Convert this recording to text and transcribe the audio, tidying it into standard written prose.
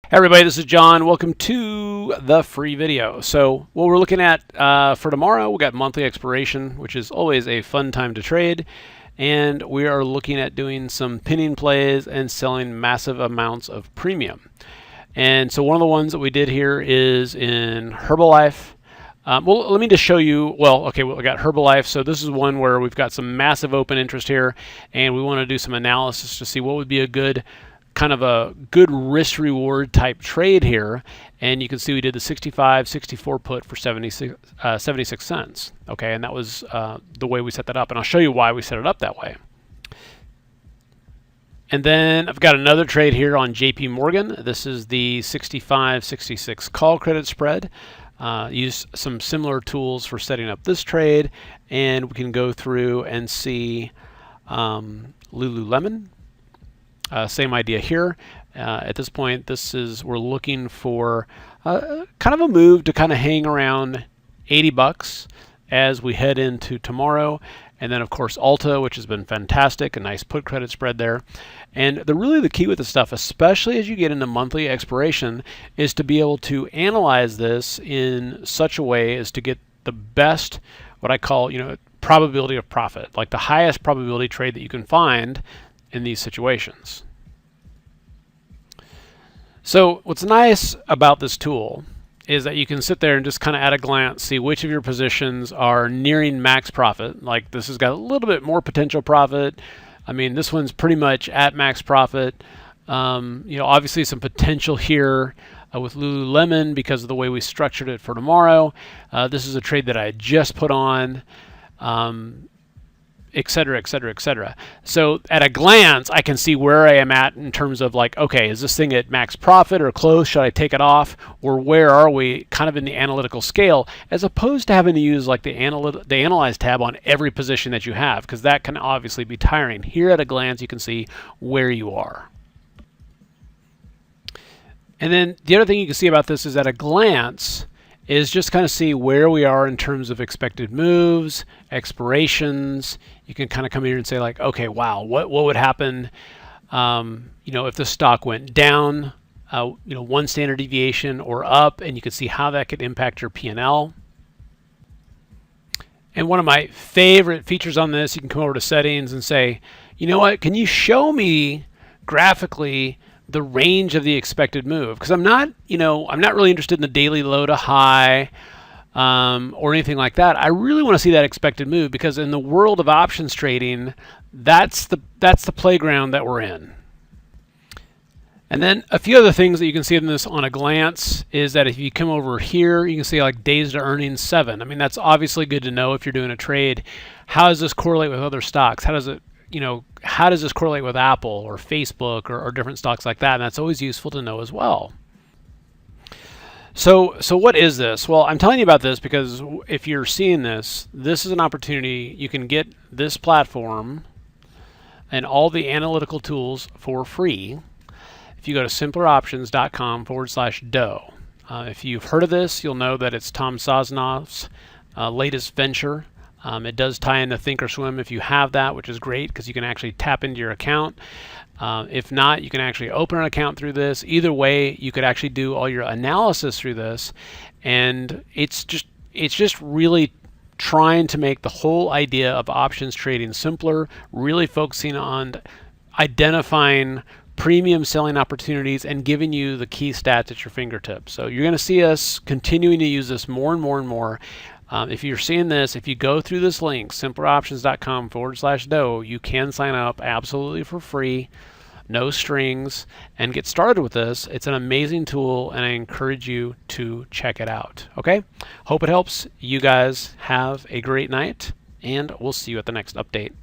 Hey everybody, this is John. Welcome to the free video. So what we're looking at for tomorrow, we got monthly expiration, which is always a fun time to trade. And we are looking at doing some pinning plays and selling massive amounts of premium. And so one of the ones that we did here is in Herbalife. Well, let me just show you. Well, okay, we got Herbalife. So this is one where we've got some massive open interest here, and we want to do some analysis to see what would be a good kind of a good risk reward type trade here. And you can see we did the 64 put for 76 cents. Okay, and that was the way we set that up, and I'll show you why we set it up that way. And then I've got another trade here on JP Morgan. This is the 65-66 call credit spread. Use some similar tools for setting up this trade, and we can go through and see Lululemon. Same idea here. At this point, we're looking for kind of a move to kind of hang around 80 bucks as we head into tomorrow. And then of course Alta, which has been fantastic, a nice put credit spread there. And really the key with this stuff, especially as you get into monthly expiration, is to be able to analyze this in such a way as to get the best, what I call, probability of profit, like the highest probability trade that you can find in these situations. So what's nice about this tool is that you can sit there and just kind of at a glance see which of your positions are nearing max profit. Like this has got a little bit more potential profit. I mean, this one's pretty much at max profit. Obviously some potential here with Lululemon because of the way we structured it for tomorrow. This is a trade that I just put on. Et cetera, et cetera, et cetera. So at a glance, I can see where I am at in terms of like, okay, is this thing at max profit or close? Should I take it off? Or where are we kind of in the analytical scale, as opposed to having to use like the Analyze tab on every position that you have, because that can obviously be tiring. Here at a glance, you can see where you are. And then the other thing you can see about this is at a glance, is just kind of see where we are in terms of expected moves, expirations. You can kind of come here and say like, okay, wow, what would happen, if the stock went down, 1 standard deviation or up, and you can see how that could impact your P&L. And one of my favorite features on this, you can come over to settings and say, you know what, can you show me graphically the range of the expected move? Because I'm not really interested in the daily low to high or anything like that. I really want to see that expected move, because in the world of options trading, that's the playground that we're in. And then a few other things that you can see in this on a glance is that if you come over here, you can see like days to earnings 7. I mean, that's obviously good to know if you're doing a trade. How does this correlate with other stocks? How does this correlate with Apple or Facebook or different stocks like that? And that's always useful to know as well. So what is this? Well, I'm telling you about this because if you're seeing this, this is an opportunity. You can get this platform and all the analytical tools for free if you go to simpleroptions.com/dough. If you've heard of this, you'll know that it's Tom Sosnoff's latest venture. It does tie into Thinkorswim if you have that, which is great because you can actually tap into your account. If not, you can actually open an account through this. Either way, you could actually do all your analysis through this, and it's just really trying to make the whole idea of options trading simpler, really focusing on identifying premium selling opportunities and giving you the key stats at your fingertips. So you're going to see us continuing to use this more and more and more. If you're seeing this, if you go through this link, simpleroptions.com/dough, you can sign up absolutely for free, no strings, and get started with this. It's an amazing tool, and I encourage you to check it out. Okay? Hope it helps. You guys have a great night, and we'll see you at the next update.